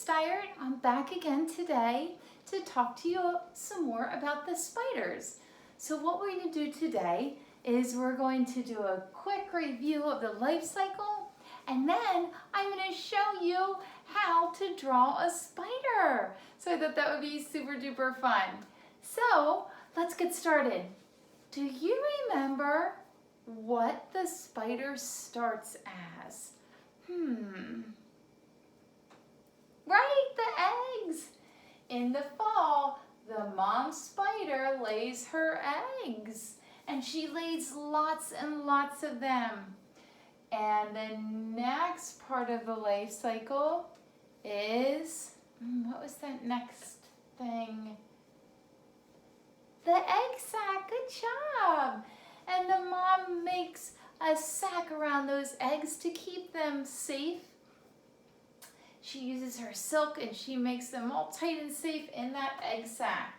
Steyer. I'm back again today to talk to you some more about the spiders. So what we're going to do today is we're going to do a quick review of the life cycle, and then I'm going to show you how to draw a spider. So I thought that would be super duper fun. So let's get started. Do you remember what the spider starts as? Right, the eggs. In the fall, the mom spider lays her eggs, and she lays lots and lots of them. And the next part of the life cycle is, what was that next thing? The egg sac. Good job. And the mom makes a sack around those eggs to keep them safe. She uses her silk and she makes them all tight and safe in that egg sac.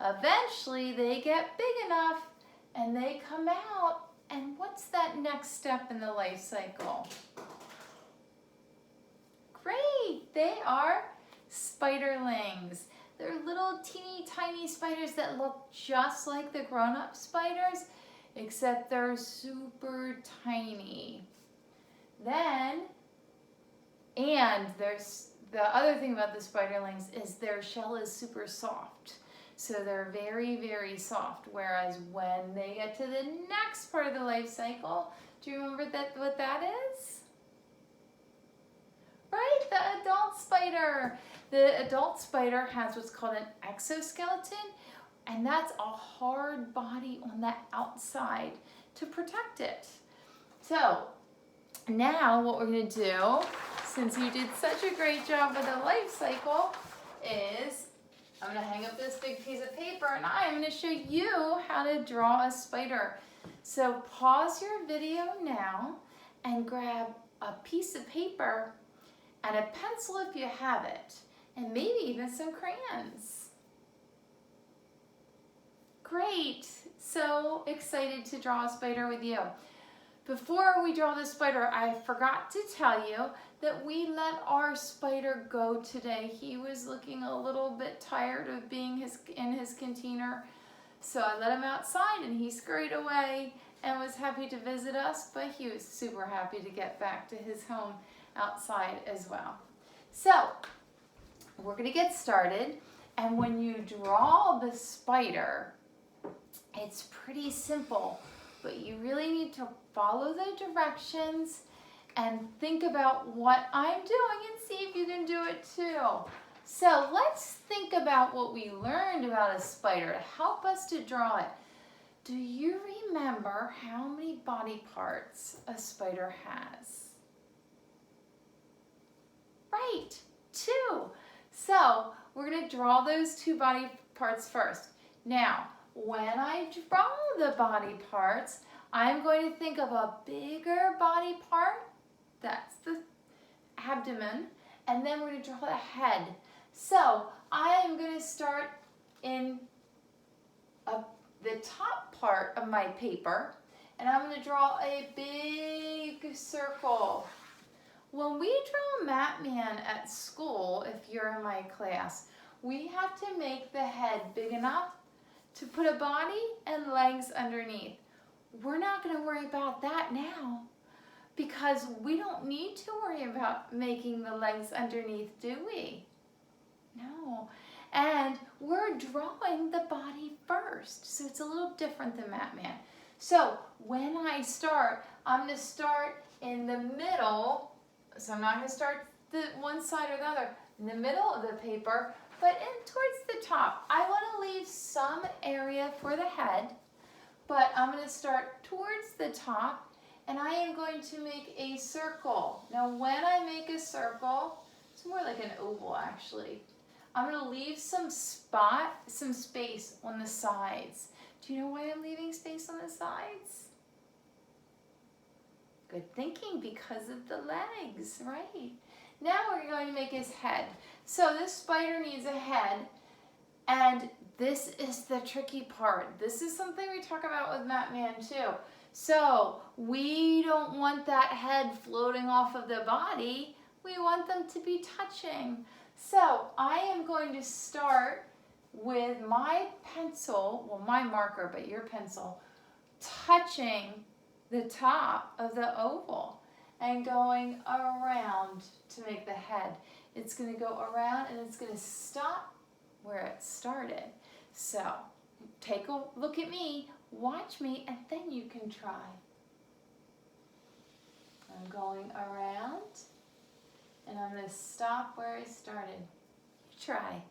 Eventually they get big enough and they come out. And what's that next step in the life cycle? Great, they are spiderlings. They're little teeny tiny spiders that look just like the grown-up spiders, except they're super tiny. And there's the other thing about the spiderlings is their shell is super soft. So they're very, very soft. Whereas when they get to the next part of the life cycle, do you remember what that is? Right, the adult spider. The adult spider has what's called an exoskeleton, and that's a hard body on the outside to protect it. So now what we're going to do, since you did such a great job with the life cycle, is I'm going to hang up this big piece of paper and I'm going to show you how to draw a spider. So pause your video now and grab a piece of paper and a pencil if you have it, and maybe even some crayons. Great! So excited to draw a spider with you. Before we draw the spider, I forgot to tell you that we let our spider go today. He was looking a little bit tired of being in his container, so I let him outside and he scurried away and was happy to visit us, but he was super happy to get back to his home outside as well. So we're going to get started, and when you draw the spider, it's pretty simple, but you really need to follow the directions and think about what I'm doing and see if you can do it too. So let's think about what we learned about a spider to help us to draw it. Do you remember how many body parts a spider has? Right, 2. So we're going to draw those 2 body parts first. Now, when I draw the body parts, I'm going to think of a bigger body part, that's the abdomen, and then we're going to draw the head. So I am going to start in the top part of my paper, and I'm going to draw a big circle. When we draw a mat man at school, if you're in my class, we have to make the head big enough to put a body and legs underneath. We're not going to worry about that now because we don't need to worry about making the legs underneath, do we? No. And we're drawing the body first, so it's a little different than Mat Man. So when I start, I'm going to start in the middle. So I'm not going to start the one side or the other. In the middle of the paper, but in towards the top. I want to leave some area for the head, but I'm going to start towards the top, and I am going to make a circle. Now when I make a circle, it's more like an oval actually. I'm going to leave some space on the sides. Do you know why I'm leaving space on the sides? Good thinking, because of the legs, right? Now we're going to make his head. So this spider needs a head, and this is the tricky part. This is something we talk about with Mat Man too. So we don't want that head floating off of the body. We want them to be touching. So I am going to start with my pencil, well my marker, but your pencil, touching the top of the oval and going around to make the head. It's going to go around and it's going to stop where it started. So take a look at me, watch me, and then you can try. I'm going around and I'm going to stop where it started. You try.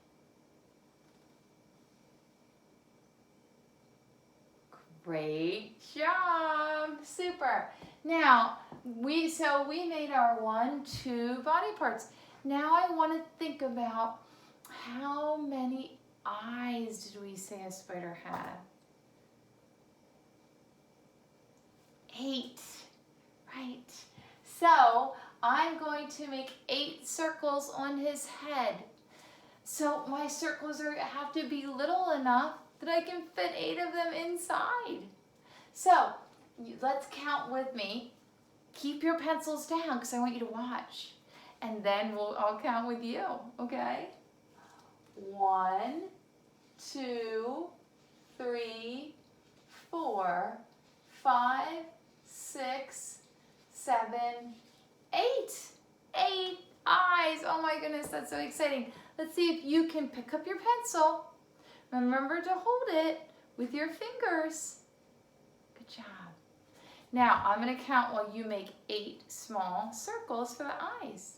Great job, super. Now, we made our 1, 2 body parts. Now I want to think about how many eyes did we say a spider had? 8, right. So I'm going to make 8 circles on his head. So my circles have to be little enough that I can fit 8 of them inside. So let's count with me. Keep your pencils down because I want you to watch. And then I'll count with you, okay? 1, 2, 3, 4, 5, 6, 7, 8. 8 eyes. Oh my goodness, that's so exciting. Let's see if you can pick up your pencil. Remember to hold it with your fingers. Good job. Now, I'm going to count while you make 8 small circles for the eyes.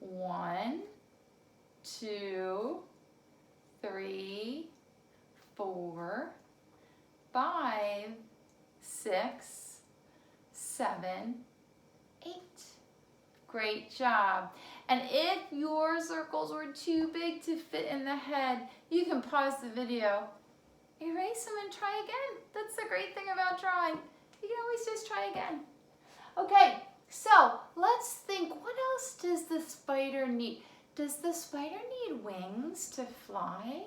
1, 2, 3, 4, 5, 6, 7, 8. Great job. And if your circles were too big to fit in the head, you can pause the video, erase them and try again. That's the great thing about drawing. You can always just try again. Okay, so let's think, what else does the spider need? Does the spider need wings to fly?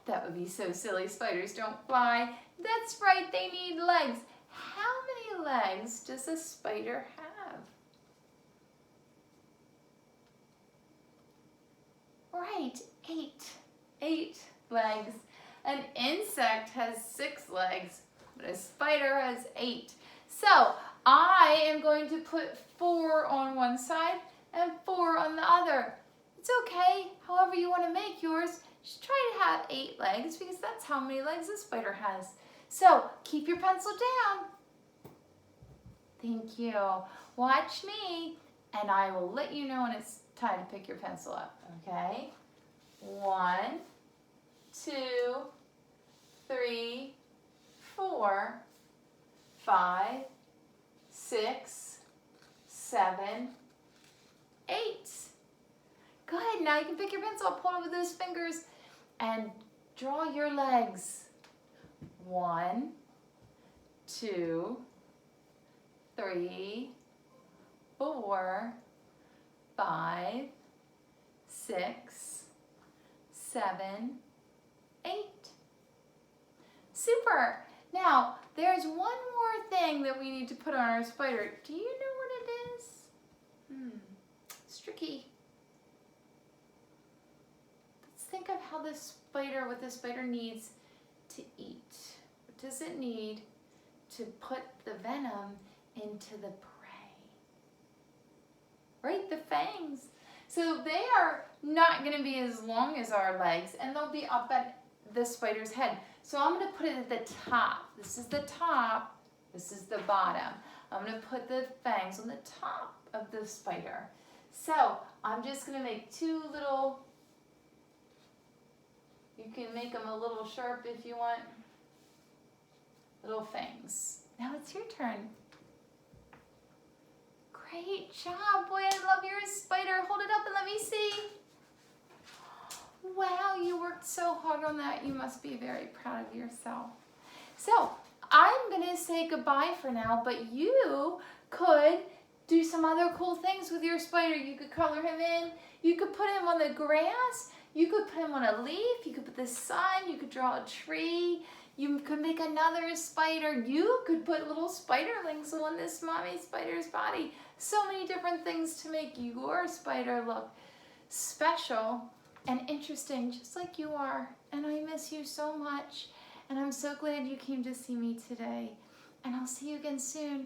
That would be so silly. Spiders don't fly. That's right, they need legs. How many legs does a spider have? Right, 8. 8 legs. An insect has 6 legs, but a spider has 8. So I am going to put 4 on one side and 4 on the other. It's okay, however you want to make yours. Just try to have 8 legs because that's how many legs a spider has. So keep your pencil down. Thank you. Watch me and I will let you know when it's time to pick your pencil up, okay? 1, 2, 3, 4, 5, 6, 7, 8. Good, now you can pick your pencil up, hold it with those fingers, and draw your legs. 1, 2, 3, 4, 5, 6, 7, 8. Super. Now, there's one more thing that we need to put on our spider. Do you know what it is? It's tricky. Let's think of how what the spider needs to eat. What does it need to put the venom into the prey? Right, the fangs. So they are not going to be as long as our legs, and they'll be up at the spider's head. So I'm going to put it at the top. This is the top. This is the bottom. I'm going to put the fangs on the top of the spider. So I'm just going to make 2 little, you can make them a little sharp if you want, little fangs. Now it's your turn. Great job, boy. I love your spider. Hold it up and let me see. Wow, you worked so hard on that. You must be very proud of yourself. So I'm going to say goodbye for now, but you could do some other cool things with your spider. You could color him in. You could put him on the grass. You could put him on a leaf. You could put the sun. You could draw a tree. You could make another spider. You could put little spiderlings on this mommy spider's body. So many different things to make your spider look special and interesting, just like you are. And I miss you so much. And I'm so glad you came to see me today. And I'll see you again soon.